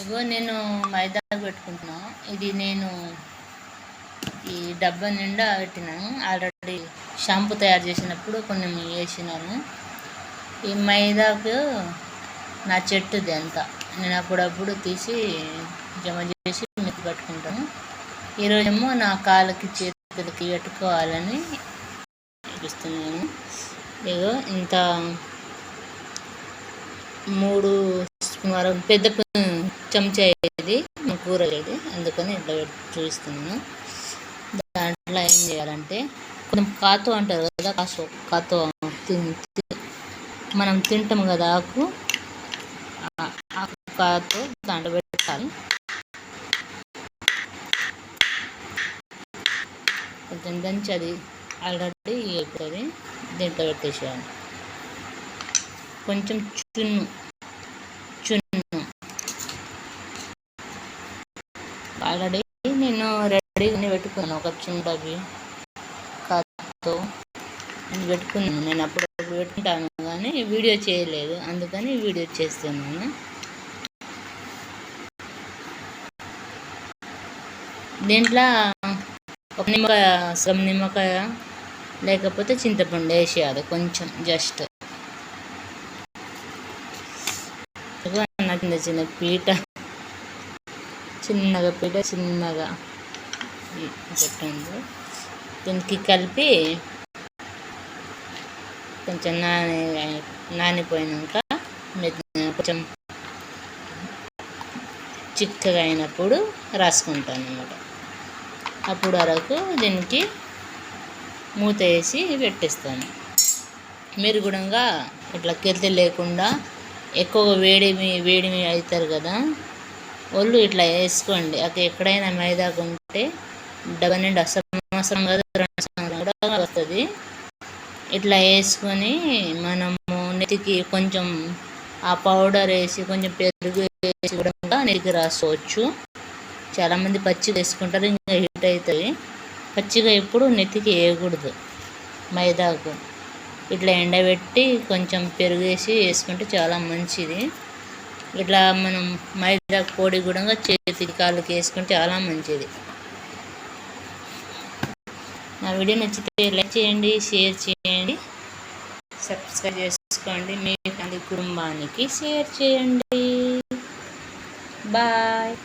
ఇగో నేను మైదా పెట్టుకుంటున్నా. ఇది నేను ఈ డబ్బా నిండా పెట్టినాను. ఆల్రెడీ షాంపూ తయారు చేసినప్పుడు కొన్ని వేసినాను. ఈ మైదాకు నా చెట్టుది అంతా నేను అప్పుడప్పుడు తీసి జమ చేసి మెత్తి పట్టుకుంటాను. ఈరోజేమో నా కాళ్ళకి చేతులకి పెట్టుకోవాలని చూపిస్తున్నాను. ఏదో ఇంత 3 స్పూన్ పెద్ద చెంచా ఇది కూర ఇది, అందుకని ఇట్లా చూపిస్తున్నాను. దాంట్లో ఏం చేయాలంటే కొంచెం కాతో అంటారు కదా, కాతో మనం తింటాం కదా ఆకు కాతో దాంట్లో పెట్టాలి. కొంచెం దంచి అది ఆల్రెడీ అయిపోతుంది, దీంట్లో పెట్టేసేయాలి. కొంచెం చున్ను ఆల్రెడీ నేను రెడీగా పెట్టుకున్నాను. ఒక చున్ను డబ్బి కాతో నేను పెట్టుకున్నాను. నేను అప్పుడప్పుడు పెట్టుకుంటాను కానీ వీడియో చేయలేదు, అందుకని వీడియో చేస్తున్నాను. దీంట్లో ఒక నిమ్మకాయ, సగం నిమ్మకాయ లేకపోతే చింతపండు వేసేయాలి కొంచెం, జస్ట్ చిన్న పీట చిన్నగా పెట్టండి. దీనికి కలిపి కొంచెం నానిపోయినాక కొంచెం చిక్కగా అయినప్పుడు రాసుకుంటాను అన్నమాట. అప్పుడు వరకు దీనికి మూత వేసి పెట్టేస్తాను. మీరు కూడా ఇట్లా కెరితే లేకుండా ఎక్కువ వేడి అవుతారు కదా, ఒళ్ళు ఇట్లా వేసుకోండి. అది ఎక్కడైనా మైదాకు ఉంటే డబ్బా నిండా సంవత్సరం కాదు 2 సంవత్సరాలు కూడా వస్తుంది. ఇట్లా వేసుకొని మనము నెత్తికి కొంచెం ఆ పౌడర్ వేసి కొంచెం పెరుగు వేసి కూడా నెత్తికి రాసుకోవచ్చు. చాలామంది పచ్చిగా వేసుకుంటారు, ఇంకా హీట్ అవుతుంది. పచ్చిగా ఎప్పుడు నెత్తికి వేయకూడదు మైదాకు. ఇట్లా ఎండబెట్టి కొంచెం పెరుగు వేసి వేసుకుంటే చాలా మంచిది. ఇట్లా మనం మైదా పొడి కూడా చేతికి కాళ్ళకి వేసుకుంటే చాలా మంచిది. నా వీడియో నచ్చితే లైక్ చేయండి, షేర్ చేయండి, సబ్స్క్రైబ్ చేసుకోండి. మీ ఫ్యామిలీ కుటుంబానికి షేర్ చేయండి. బాయ్.